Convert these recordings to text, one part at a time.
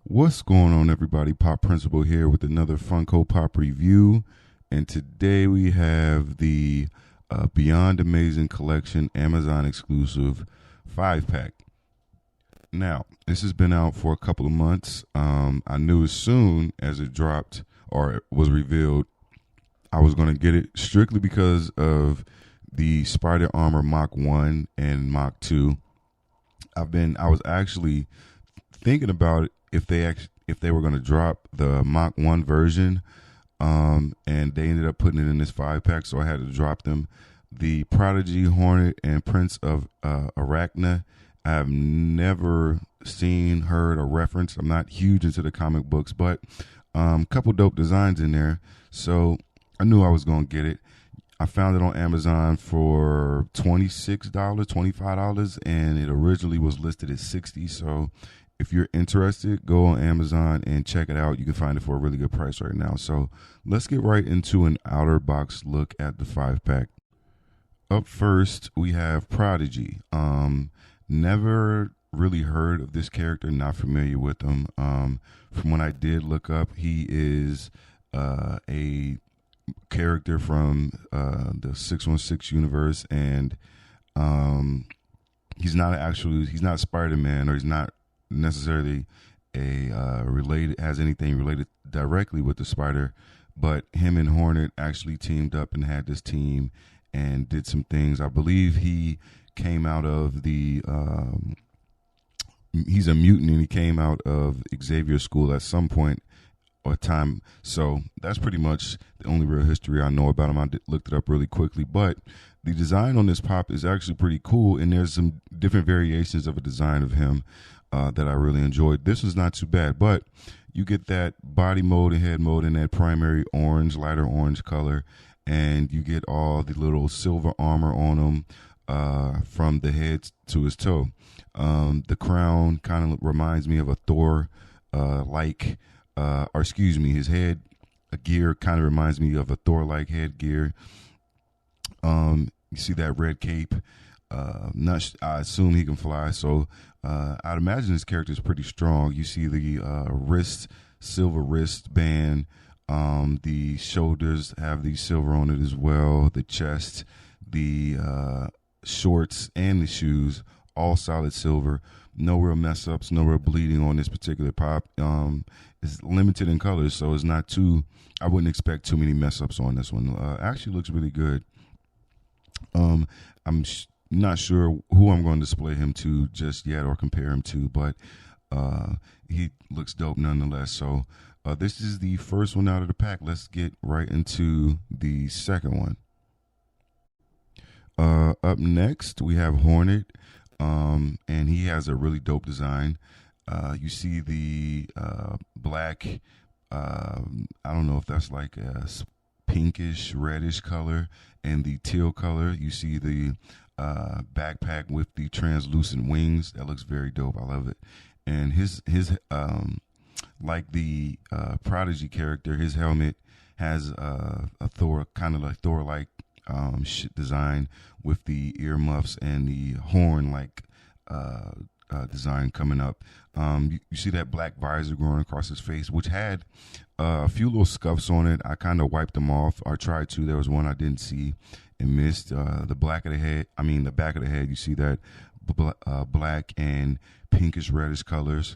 What's going on, everybody? Pop Principal here with another Funko Pop review. And today we have the Beyond Amazing Collection Amazon exclusive 5 pack. Now, this has been out for a couple of months. I knew as soon as it dropped or it was revealed, I was going to get it strictly because of the Spider Armor Mach 1 and Mach 2. I was actually thinking about it if they were going to drop the Mach 1 version, and they ended up putting it in this 5 pack, so I had to drop them. The Prodigy, Hornet, and Prince of Arachna, I've never seen, heard, or referenced. I'm not huge into the comic books, but a couple dope designs in there, so I knew I was going to get it. I found it on Amazon for $26, $25, and it originally was listed at $60. So if you're interested, go on Amazon and check it out. You can find it for a really good price right now. So let's get right into an outer box look at the 5 pack. Up first, we have Prodigy. Never really heard of this character, not familiar with him. From what I did look up, he is a character from the 616 universe, and he's not Spider-Man, or he's not necessarily has anything related directly with the Spider, but him and Hornet actually teamed up and had this team and did some things. I believe he came out of he's a mutant, and he came out of Xavier School at some point or time. So that's pretty much the only real history I know about him. I looked it up really quickly, but the design on this pop is actually pretty cool, and there's some different variations of a design of him that I really enjoyed. This is not too bad, but you get that body mode and head mode in that primary orange, lighter orange color, and you get all the little silver armor on him from the head to his toe. The crown kind of reminds me of a Thor his head gear kind of reminds me of a Thor-like headgear. You see that red cape. I assume he can fly, so I'd imagine this character is pretty strong. You see the silver wristband. The shoulders have the silver on it as well. The chest, the shorts, and the shoes, all solid silver. No real mess ups, no real bleeding on this particular pop. It's limited in colors, so it's not too. I wouldn't expect too many mess ups on this one. Actually, looks really good. I'm not sure who I'm going to display him to just yet or compare him to, but he looks dope nonetheless. So this is the first one out of the pack. Let's get right into the second one. Up next, we have Hornet, and he has a really dope design. You see the black, I don't know if that's like a pinkish, reddish color, and the teal color. You see the backpack with the translucent wings. That looks very dope. I love it. And his like the Prodigy character, his helmet has a Thor, kind of like Thor-like design with the earmuffs and the horn-like design coming up. You see that black visor growing across his face, which had a few little scuffs on it. I kind of wiped them off. I tried to. There was one I didn't see and missed. The back of the head, you see that black and pinkish reddish colors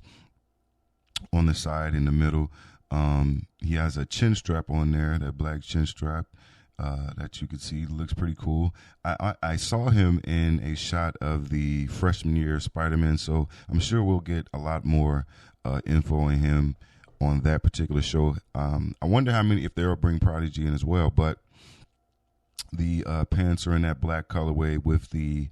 on the side in the middle. He has a chin strap on there, that black chin strap. That you could see looks pretty cool. I saw him in a shot of the freshman year Spider-Man, so I'm sure we'll get a lot more info on him on that particular show. I wonder if they'll bring Prodigy in as well, but the pants are in that black colorway with the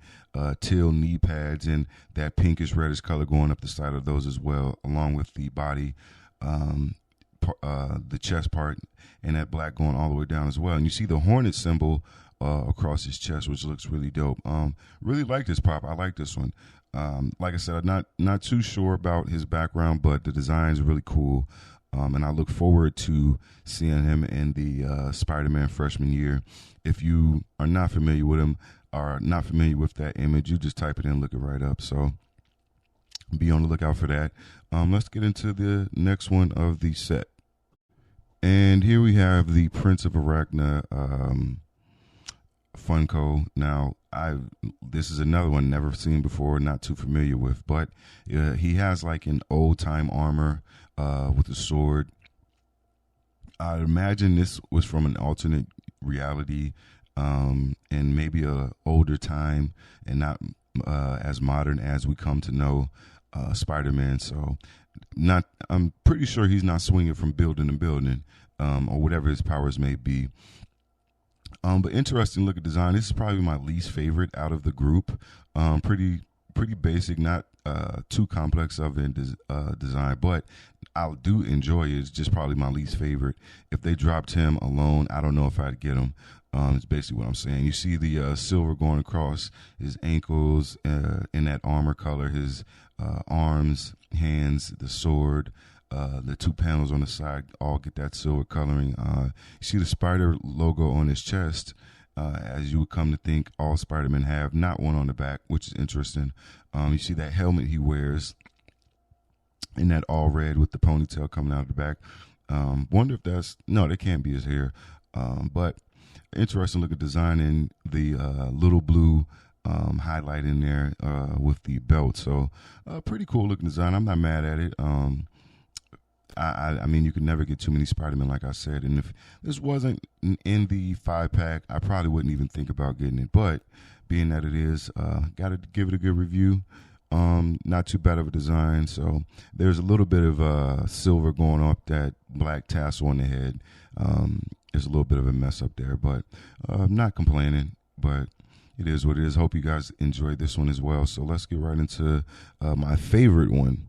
teal knee pads and that pinkish reddish color going up the side of those as well, along with the body, the chest part, and that black going all the way down as well. And you see the Hornet symbol across his chest, which looks really dope. Really like this pop. I like this one. Like I said, I'm not too sure about his background, but the design is really cool. And I look forward to seeing him in the Spider-Man freshman year. If you are not familiar with him or not familiar with that image, you just type it in, look it right up. So Be on the lookout for that. Let's get into the next one of the set. And here we have the Prince of Arachna Funko. Now, this is another one never seen before, not too familiar with, but he has like an old time armor with a sword. I imagine this was from an alternate reality, and maybe a older time, and not as modern as we come to know Spider-Man. So, not I'm pretty sure he's not swinging from building to building, or whatever his powers may be. But interesting look at design. This is probably my least favorite out of the group. Pretty basic, not too complex of a design, but I do enjoy it. It's just probably my least favorite. If they dropped him alone, I don't know if I'd get him. It's basically what I'm saying. You see the silver going across his ankles in that armor color, his arms, hands, the sword, the two panels on the side all get that silver coloring. You see the spider logo on his chest, as you would come to think all Spider-Men have, not one on the back, which is interesting. You see that helmet he wears in that all red with the ponytail coming out of the back. Wonder if that can't be his hair. But interesting look at design in the little blue highlight in there with the belt. So pretty cool looking design. I'm not mad at it. I mean, you could never get too many Spider-Man, like I said. And if this wasn't in the 5-pack, I probably wouldn't even think about getting it. But being that it is, got to give it a good review. Not too bad of a design. So there's a little bit of silver going up that black tassel on the head. There's a little bit of a mess up there, but I'm not complaining. But it is what it is. Hope you guys enjoyed this one as well. So let's get right into my favorite one.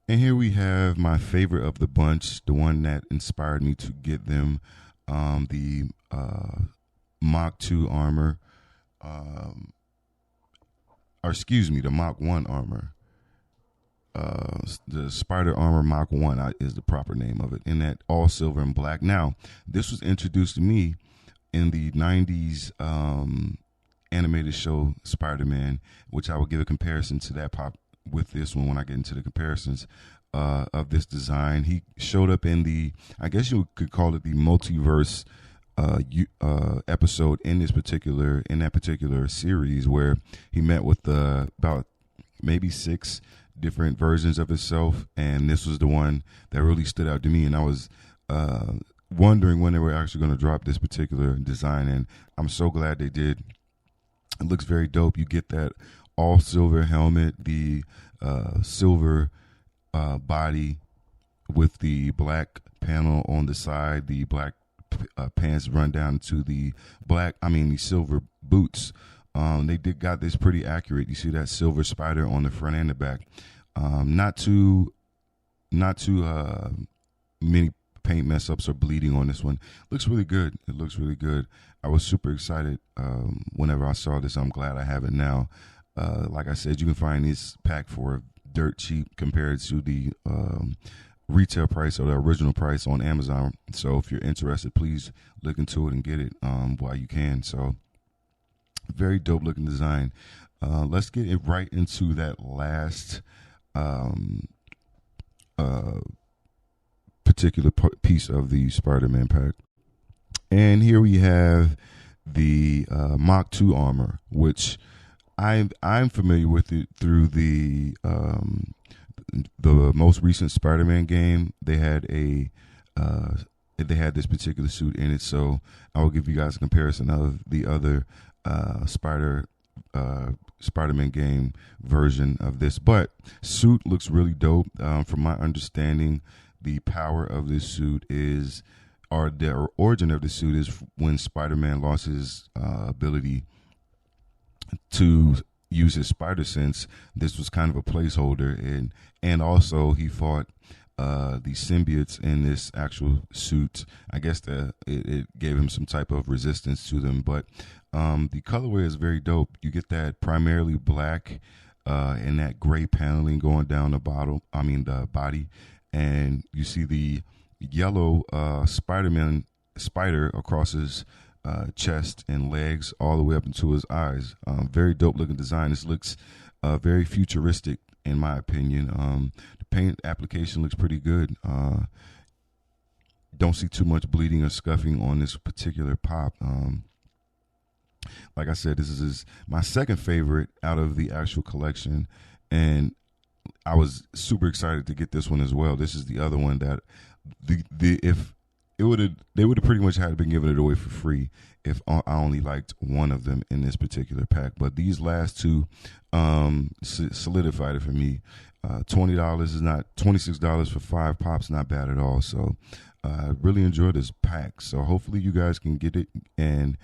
And here we have my favorite of the bunch, the one that inspired me to get them, the Mach 2 armor, or excuse me, the Mach 1 armor. The Spider Armor Mach 1 is the proper name of it, in that all silver and black. Now, this was introduced to me in the 90s animated show Spider-Man, which I will give a comparison to that pop with this one when I get into the comparisons of this design. He showed up in I guess you could call it the multiverse episode in that particular series, where he met with about maybe 6 different versions of himself, and this was the one that really stood out to me. And I was wondering when they were actually going to drop this particular design, and I'm so glad they did. It looks very dope. You get that all silver helmet, the silver body with the black panel on the side, the black pants run down to the silver boots. They got this pretty accurate. You see that silver spider on the front and the back. Not too many paint mess ups or bleeding on this one. Looks really good. It looks really good. I was super excited whenever I saw this. I'm glad I have it now. Like I said, you can find this pack for dirt cheap compared to the retail price or the original price on Amazon. So if you're interested, please look into it and get it while you can. So very dope looking design. Let's get it right into that last particular piece of the Spider-Man pack. And here we have the Mach 2 armor, which I'm familiar with it through the most recent Spider-Man game. They had this particular suit in it, so I will give you guys a comparison of the other Spider-Man game version of this. But suit looks really dope. From my understanding, the power of this suit or the origin of the suit is when Spider-Man lost his ability to use his spider sense. This was kind of a placeholder, and also he fought the symbiotes in this actual suit. I guess it gave him some type of resistance to them, but the colorway is very dope. You get that primarily black and that gray paneling going down the body, and you see the yellow spider across his chest and legs all the way up into his eyes. Very dope looking design. This looks very futuristic in my opinion. The paint application looks pretty good. Don't see too much bleeding or scuffing on this particular pop. Like I said, this is my second favorite out of the actual collection, and I was super excited to get this one as well. This is the other one that if it would have they would have pretty much had been giving it away for free if I only liked one of them in this particular pack. But these last two solidified it for me. $20 is not $26 for 5 pops, not bad at all. So I really enjoyed this pack. So hopefully you guys can get it, and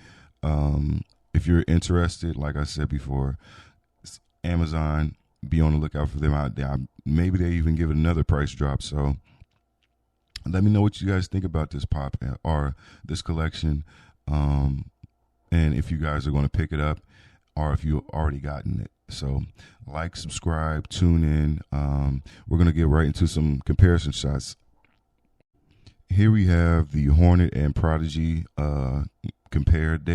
if you're interested, like I said before, Amazon, be on the lookout for them out there. Maybe they even give it another price drop. So let me know what you guys think about this pop or this collection, and if you guys are going to pick it up or if you've already gotten it. So like, subscribe, tune in. We're going to get right into some comparison shots. Here we have the Hornet and Prodigy compared.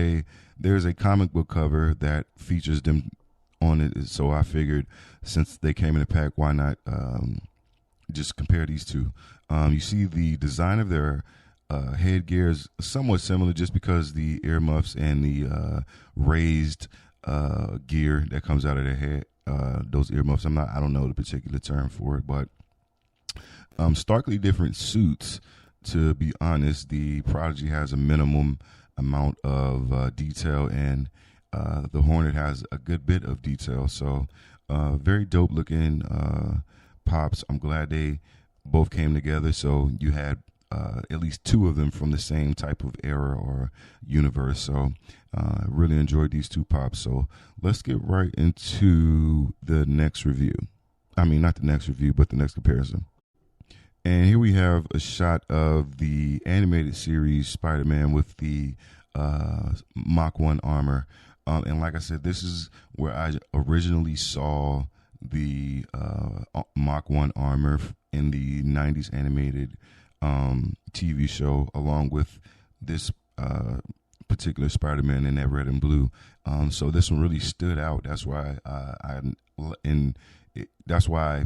There's a comic book cover that features them on it, so I figured since they came in a pack, why not just compare these two. You see the design of their headgear is somewhat similar, just because the earmuffs and the raised gear that comes out of their head, those earmuffs. I don't know the particular term for it, but starkly different suits. To be honest, the Prodigy has a minimum amount of detail, and the Hornet has a good bit of detail. So very dope looking pops. I'm glad they both came together, so you had at least two of them from the same type of era or universe. So really enjoyed these two pops. So let's get right into the next review. I mean, not the next review, but the next comparison. And here we have a shot of the animated series Spider-Man with the Mach 1 armor. And like I said, this is where I originally saw the Mach 1 armor in the 90s animated TV show, along with this particular Spider-Man in that red and blue. So this one really stood out. That's why that's why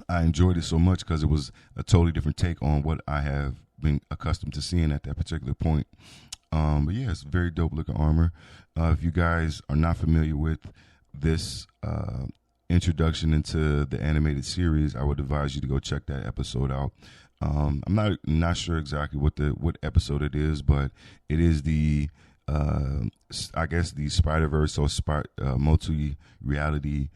I enjoyed it so much, because it was a totally different take on what I have been accustomed to seeing at that particular point. But yeah, it's very dope looking armor. If you guys are not familiar with this introduction into the animated series, I would advise you to go check that episode out. I'm not sure exactly what episode it is, but it is the I guess the Spider-Verse or multi-reality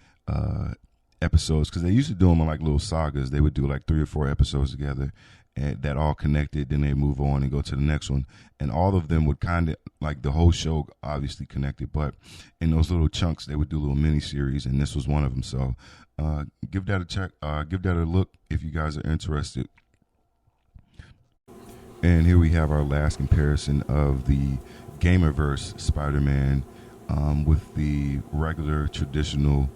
episodes, because they used to do them on like little sagas. They would do like 3 or 4 episodes together, and that all connected. Then they move on and go to the next one, and all of them would kind of like the whole show obviously connected, but in those little chunks they would do little mini series, and this was one of them. So give that a check, give that a look if you guys are interested. And here we have our last comparison of the Gamerverse Spider-Man with the regular traditional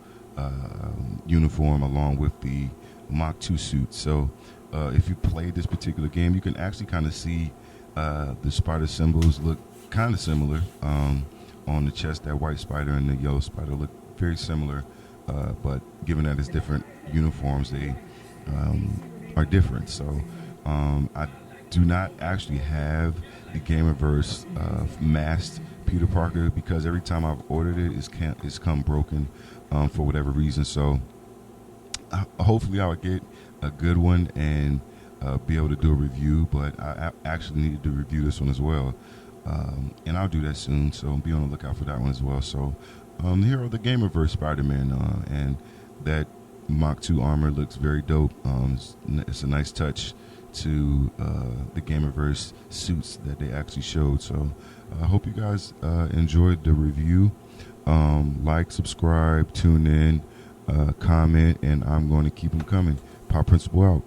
uniform, along with the Mach 2 suit. So if you played this particular game, you can actually kind of see the spider symbols look kind of similar on the chest. That white spider and the yellow spider look very similar, but given that it's different uniforms, they are different. So I do not actually have the Gamerverse masked Peter Parker, because every time I've ordered it, it's come broken for whatever reason. So hopefully I'll get a good one and be able to do a review, but I actually need to review this one as well, and I'll do that soon, so be on the lookout for that one as well. So here are the Gamerverse Spider-Man, and that Mach 2 armor looks very dope. It's a nice touch to the Gamerverse suits that they actually showed. So I hope you guys enjoyed the review. Like, subscribe, tune in, comment, and I'm going to keep them coming. Pop Principal out.